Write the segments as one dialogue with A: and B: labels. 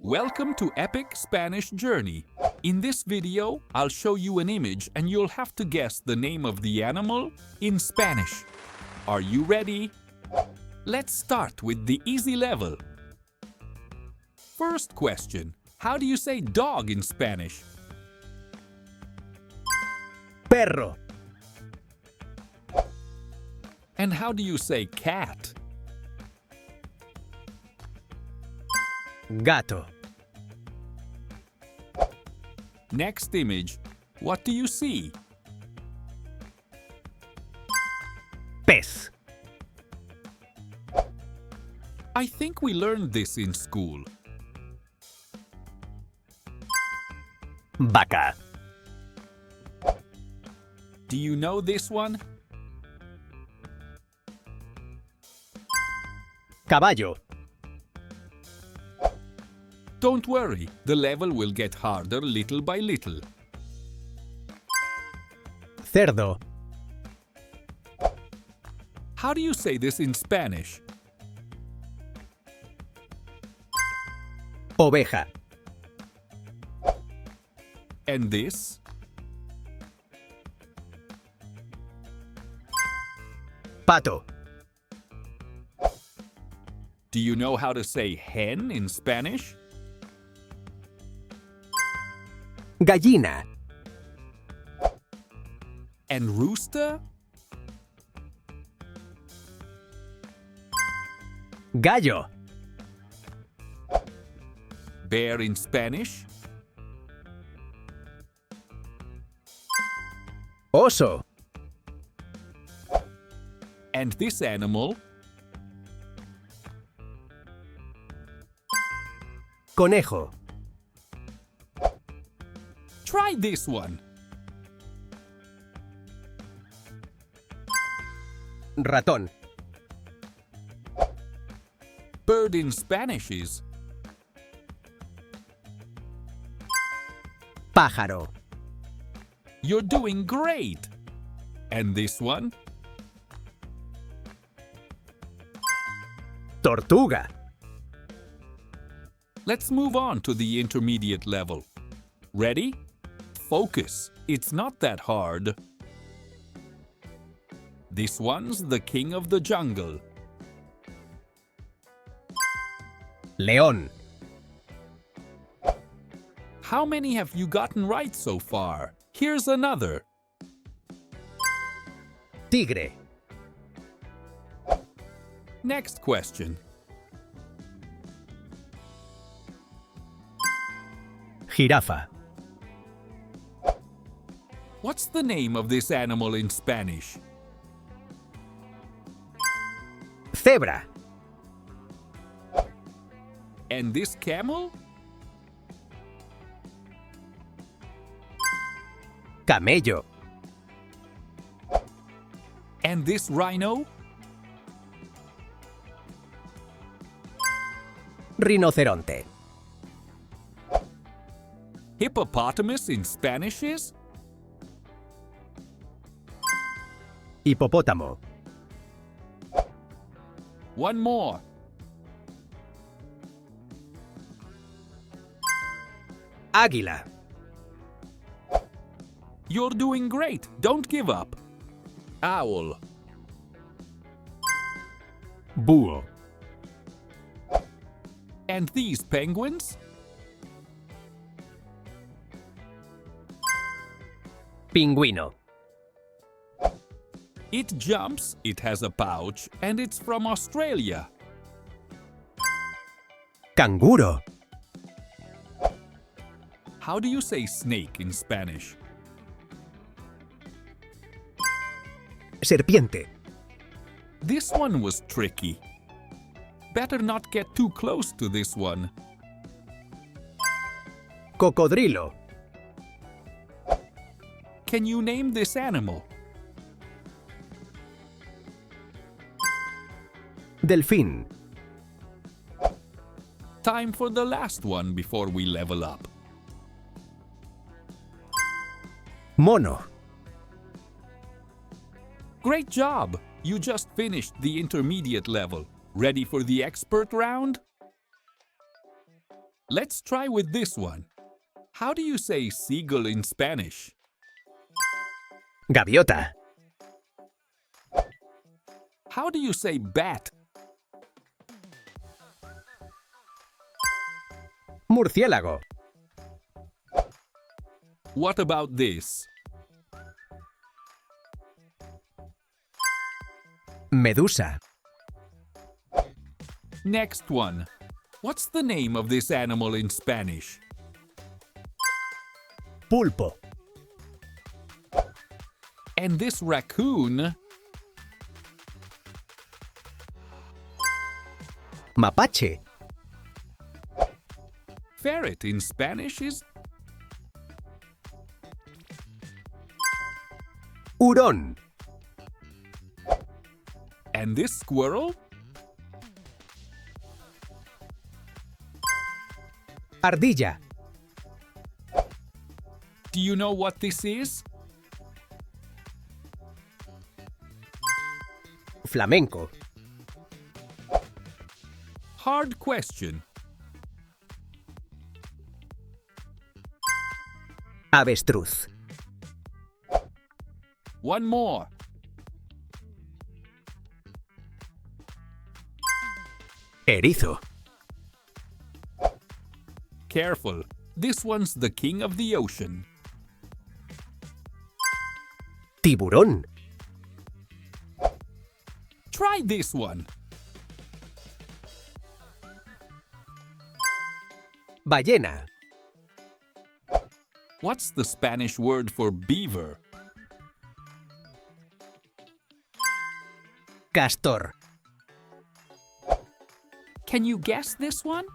A: Welcome to Epic Spanish Journey. In this video, I'll show you an image and you'll have to guess the name of the animal in Spanish. Are you ready? Let's start with the easy level. First question, how do you say dog in Spanish?
B: Perro,
A: And how do you say cat?
B: gato,
A: Next image, what do you see?
B: pez,
A: I think we learned this in school.
B: vaca,
A: Do you know this one?
B: caballo,
A: Don't worry, the level will get harder little by little.
B: cerdo,
A: How do you say this in Spanish?
B: oveja,
A: And this?
B: pato,
A: Do you know how to say hen in Spanish?
B: gallina,
A: And rooster?
B: gallo,
A: Bear in Spanish?
B: oso,
A: And this animal?
B: conejo,
A: Try this one.
B: ratón,
A: Bird in Spanish is?
B: pájaro,
A: You're doing great. And this one?
B: tortuga,
A: Let's move on to the intermediate level. Ready? Focus. It's not that hard. This one's the king of the jungle.
B: león,
A: How many have you gotten right so far? Here's another.
B: tigre,
A: Next question.
B: jirafa,
A: What's the name of this animal in Spanish?
B: cebra,
A: And this camel?
B: camello,
A: And this rhino?
B: rinoceronte,
A: Hippopotamus in Spanish is?
B: hipopótamo,
A: One more.
B: águila,
A: You're doing great. Don't give up. Owl.
B: búho,
A: And these penguins?
B: pingüino,
A: It jumps, it has a pouch, and it's from Australia.
B: canguro,
A: How do you say snake in Spanish?
B: serpiente,
A: This one was tricky. Better not get too close to this one.
B: cocodrilo,
A: Can you name this animal?
B: delfín,
A: Time for the last one before we level up.
B: mono,
A: Great job! You just finished the intermediate level. Ready for the expert round? Let's try with this one. How do you say seagull in Spanish?
B: Gaviota.
A: How do you say bat?
B: Murciélago.
A: What about this?
B: Medusa.
A: Next one. What's the name of this animal in Spanish?
B: Pulpo.
A: And this raccoon?
B: Mapache.
A: Ferret in Spanish is
B: Hurón.
A: and this squirrel?
B: Ardilla.
A: Do you know what this is?
B: Flamenco.
A: Hard question.
B: Avestruz.
A: One more.
B: Erizo.
A: Careful. This one's the king of the ocean.
B: Tiburón.
A: Try this one.
B: Ballena.
A: What's the Spanish word for beaver?
B: Castor.
A: Can you guess this one?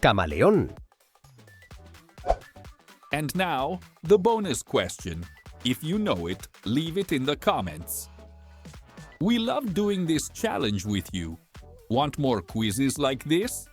B: Camaleón.
A: And now, the bonus question. If you know it, leave it in the comments. We love doing this challenge with you. Want more quizzes like this?